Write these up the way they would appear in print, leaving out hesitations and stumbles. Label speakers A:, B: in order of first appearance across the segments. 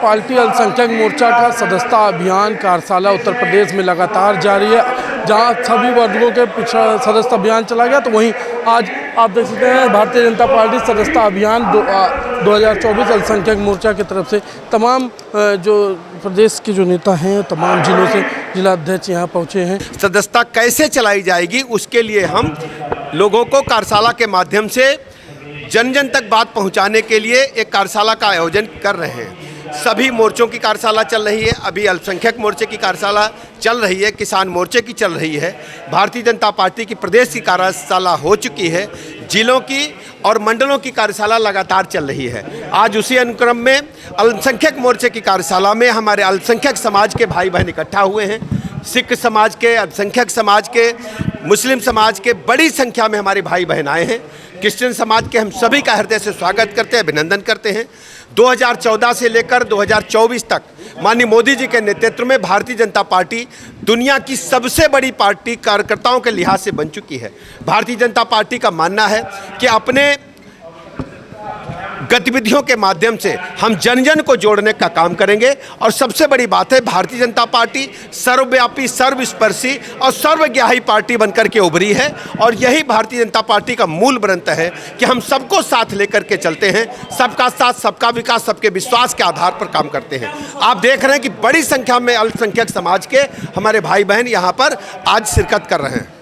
A: Party अल्पसंख्यक मोर्चा का सदस्यता अभियान कार्यशाला उत्तर प्रदेश में लगातार जारी है। जहां सभी वर्गों के सदस्यता अभियान चला गया, तो वहीं आज आप देख सकते हैं भारतीय जनता पार्टी सदस्यता अभियान 2024 अल्पसंख्यक मोर्चा की तरफ से तमाम जो प्रदेश के जो नेता हैं, तमाम जिलों से जिला अध्यक्ष यहाँ पहुँचे हैं।
B: सदस्यता कैसे चलाई जाएगी, उसके लिए हम लोगों को कार्यशाला के माध्यम से जन जन तक बात पहुंचाने के लिए एक कार्यशाला का आयोजन कर रहे हैं। सभी मोर्चों की कार्यशाला चल रही है। अभी अल्पसंख्यक मोर्चे की कार्यशाला चल रही है, किसान मोर्चे की चल रही है, भारतीय जनता पार्टी की प्रदेश की कार्यशाला हो चुकी है, जिलों की और मंडलों की कार्यशाला लगातार चल रही है। आज उसी अनुक्रम में अल्पसंख्यक मोर्चे की कार्यशाला में हमारे अल्पसंख्यक समाज के भाई बहन इकट्ठा हुए हैं। सिख समाज के, अल्पसंख्यक समाज के, मुस्लिम समाज के बड़ी संख्या में हमारे भाई बहन आए हैं। क्रिश्चियन समाज के हम सभी का हृदय से स्वागत करते हैं, अभिनंदन करते हैं। 2014 से लेकर 2024 तक माननीय मोदी जी के नेतृत्व में भारतीय जनता पार्टी दुनिया की सबसे बड़ी पार्टी कार्यकर्ताओं के लिहाज से बन चुकी है। भारतीय जनता पार्टी का मानना है कि अपने गतिविधियों के माध्यम से हम जन जन को जोड़ने का काम करेंगे। और सबसे बड़ी बात है, भारतीय जनता पार्टी सर्वव्यापी, सर्वस्पर्शी और सर्वग्राही पार्टी बनकर के उभरी है। और यही भारतीय जनता पार्टी का मूल मंत्र है कि हम सबको साथ लेकर के चलते हैं, सबका साथ, सबका विकास, सबके विश्वास के आधार पर काम करते हैं। आप देख रहे हैं कि बड़ी संख्या में अल्पसंख्यक समाज के हमारे भाई बहन यहाँ पर आज शिरकत कर रहे हैं।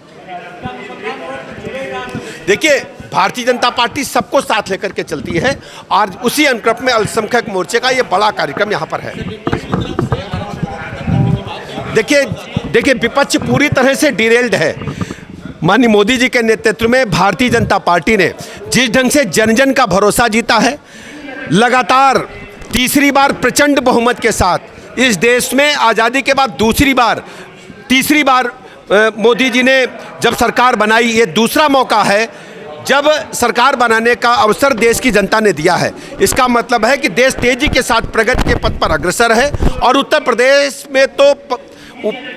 B: देखिए, भारतीय जनता पार्टी सबको साथ लेकर के चलती है और उसी अनुक्रम में अल्पसंख्यक मोर्चे का ये बड़ा कार्यक्रम यहाँ पर है। देखिए विपक्ष पूरी तरह से डिरेल्ड है। माननीय मोदी जी के नेतृत्व में भारतीय जनता पार्टी ने जिस ढंग से जन जन का भरोसा जीता है, लगातार तीसरी बार प्रचंड बहुमत के साथ इस देश में आज़ादी के बाद तीसरी बार मोदी जी ने जब सरकार बनाई, ये दूसरा मौका है जब सरकार बनाने का अवसर देश की जनता ने दिया है। इसका मतलब है कि देश तेजी के साथ प्रगति के पथ पर अग्रसर है। और उत्तर प्रदेश में तो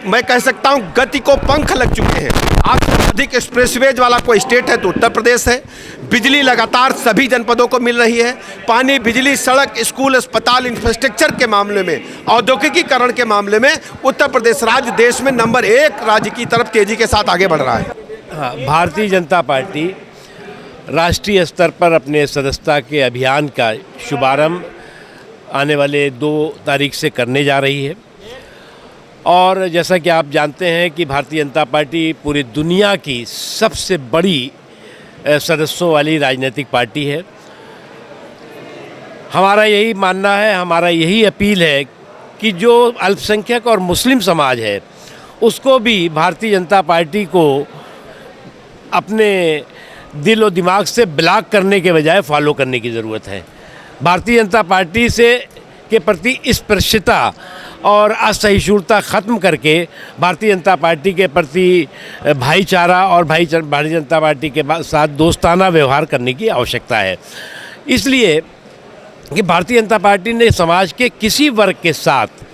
B: मैं कह सकता हूं गति को पंख लग चुके हैं। आज अधिक एक्सप्रेसवेज वाला कोई स्टेट है तो उत्तर प्रदेश है। बिजली लगातार सभी जनपदों को मिल रही है। पानी, बिजली, सड़क, स्कूल, अस्पताल, इंफ्रास्ट्रक्चर के मामले में, औद्योगिकीकरण के मामले में उत्तर प्रदेश राज्य देश में नंबर 1 राज्य की तरफ तेजी के साथ आगे बढ़ रहा है।
C: हाँ, भारतीय जनता पार्टी राष्ट्रीय स्तर पर अपने सदस्यता के अभियान का शुभारंभ आने वाले 2 तारीख से करने जा रही है। और जैसा कि आप जानते हैं कि भारतीय जनता पार्टी पूरी दुनिया की सबसे बड़ी सदस्यों वाली राजनीतिक पार्टी है। हमारा यही मानना है, हमारा यही अपील है कि जो अल्पसंख्यक और मुस्लिम समाज है उसको भी भारतीय जनता पार्टी को अपने दिल और दिमाग से ब्लॉक करने के बजाय फॉलो करने की ज़रूरत है। भारतीय जनता पार्टी के प्रति स्पर्शिता और असहिष्णुता ख़त्म करके भारतीय जनता पार्टी के प्रति भाईचारा और भारतीय जनता पार्टी के साथ दोस्ताना व्यवहार करने की आवश्यकता है। इसलिए कि भारतीय जनता पार्टी ने समाज के किसी वर्ग के साथ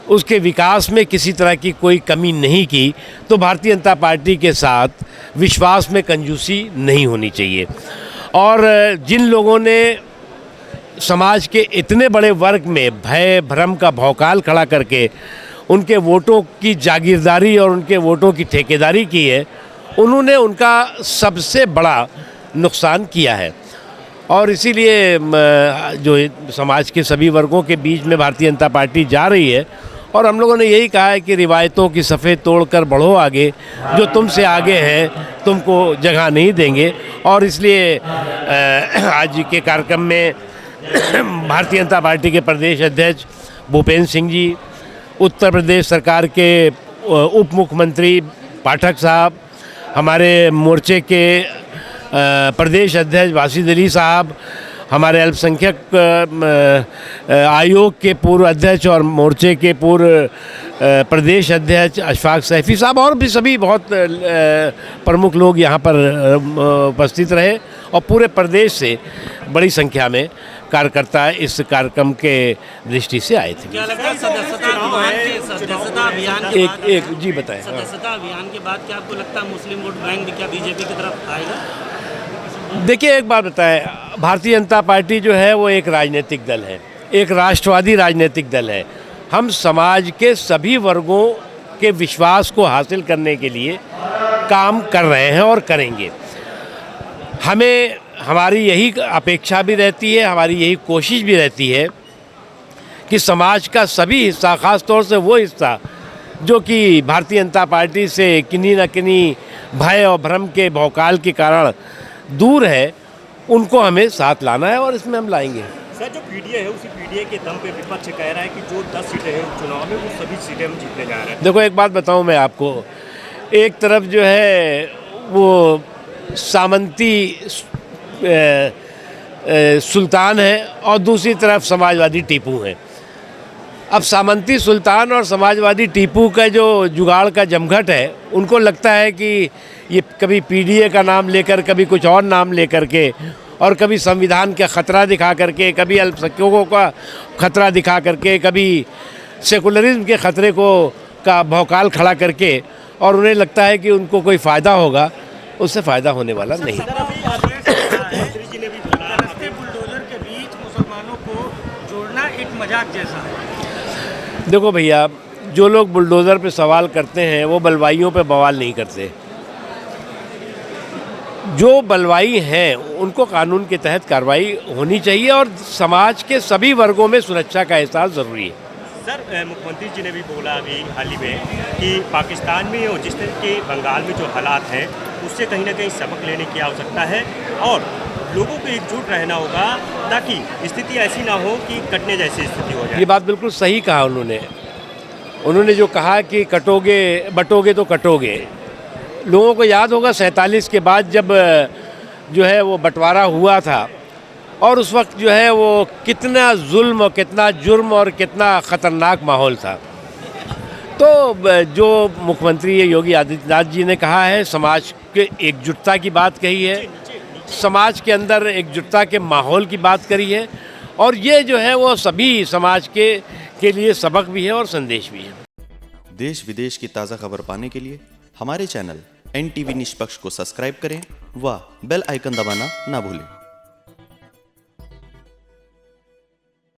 C: उसके विकास में किसी तरह की कोई कमी नहीं की, तो भारतीय जनता पार्टी के साथ विश्वास में कंजूसी नहीं होनी चाहिए। और जिन लोगों ने समाज के इतने बड़े वर्ग में भय भ्रम का भौकाल खड़ा करके उनके वोटों की जागीरदारी और उनके वोटों की ठेकेदारी की है, उन्होंने उनका सबसे बड़ा नुकसान किया है। और इसीलिए जो समाज के सभी वर्गों के बीच में भारतीय जनता पार्टी जा रही है। और हम लोगों ने यही कहा है कि रिवायतों की सफ़ेद तोड़कर बढ़ो आगे, जो तुमसे आगे हैं तुमको जगह नहीं देंगे। और इसलिए आज के कार्यक्रम में भारतीय जनता पार्टी के प्रदेश अध्यक्ष भूपेंद्र सिंह जी, उत्तर प्रदेश सरकार के उप मुख्यमंत्री पाठक साहब, हमारे मोर्चे के प्रदेश अध्यक्ष वासिद अली साहब, हमारे अल्पसंख्यक आयोग के पूर्व अध्यक्ष और मोर्चे के पूर्व प्रदेश अध्यक्ष अशफाक सैफी साहब और भी सभी बहुत प्रमुख लोग यहाँ पर उपस्थित रहे। और पूरे प्रदेश से बड़ी संख्या में कार्यकर्ता इस कार्यक्रम के दृष्टि से आए थे।
D: क्या लगता है सदस्यता अभियान के बाद
C: एक जी बताएं।
D: सदस्यता अभियान के बाद क्या आपको लगता है मुस्लिम वोट बैंक भी क्या बीजेपी की तरफ आएगा?
C: देखिए, एक बात बताएं, भारतीय जनता पार्टी जो है वो एक राजनीतिक दल है, एक राष्ट्रवादी राजनीतिक दल है। हम समाज के सभी वर्गों के विश्वास को हासिल करने के लिए काम कर रहे हैं और करेंगे। हमें हमारी यही अपेक्षा भी रहती है, हमारी यही कोशिश भी रहती है कि समाज का सभी हिस्सा, ख़ास तौर से वो हिस्सा जो कि भारतीय जनता पार्टी से किन्हीं न किन्हीं भय और भ्रम के भौकाल के कारण दूर है, उनको हमें साथ लाना है और इसमें हम लाएंगे।
E: सर, जो पीडीए है उसी पीडीए के दम पे विपक्ष कह रहा है कि जो 10 सीटें हैं चुनाव में वो सभी सीटें हम जीतने जा रहे हैं।
C: देखो, एक बात बताऊं मैं आपको, एक तरफ जो है वो सामंती सुल्तान है और दूसरी तरफ समाजवादी टीपू हैं। अब सामंती सुल्तान और समाजवादी टीपू का जो जुगाड़ का जमघट है, उनको लगता है कि ये कभी पीडीए का नाम लेकर, कभी कुछ और नाम लेकर के, और कभी संविधान का खतरा दिखा करके, कभी अल्पसंख्यकों का खतरा दिखा करके, कभी सेकुलरिज्म के खतरे को का भौकाल खड़ा करके, और उन्हें लगता है कि उनको कोई फ़ायदा होगा। उससे फ़ायदा होने वाला नहीं।
D: मंत्री जी ने भी बोला, रास्ते बुलडोजर के बीच मुसलमानों को जोड़ना एक मजाक जैसा है।
C: देखो भैया, जो लोग बुलडोज़र पे सवाल करते हैं वो बलवाइयों पे बवाल नहीं करते। जो बलवाई हैं उनको कानून के तहत कार्रवाई होनी चाहिए और समाज के सभी वर्गों में सुरक्षा का एहसास ज़रूरी है।
E: सर, मुख्यमंत्री जी ने भी बोला अभी हाल ही में कि पाकिस्तान में और जिस तरह के बंगाल में जो हालात हैं उससे कहीं ना कहीं सबक लेने की आवश्यकता है और लोगों को एकजुट रहना होगा ताकि स्थिति ऐसी ना हो कि कटने जैसी स्थिति हो जाए।
C: ये बात बिल्कुल सही कहा उन्होंने जो कहा कि कटोगे बटोगे तो कटोगे। लोगों को याद होगा 47 के बाद जब जो है वो बंटवारा हुआ था और उस वक्त जो है वो कितना जुल्म और कितना जुर्म और कितना ख़तरनाक माहौल था। तो जो मुख्यमंत्री योगी आदित्यनाथ जी ने कहा है, समाज के एकजुटता की बात कही है, समाज के अंदर एकजुटता के माहौल की बात करी है, और ये जो है वो सभी समाज के लिए सबक भी है और संदेश भी है।
F: देश विदेश की ताज़ा खबर पाने के लिए हमारे चैनल NTV निष्पक्ष को सब्सक्राइब करें व बेल आइकन दबाना ना भूलें।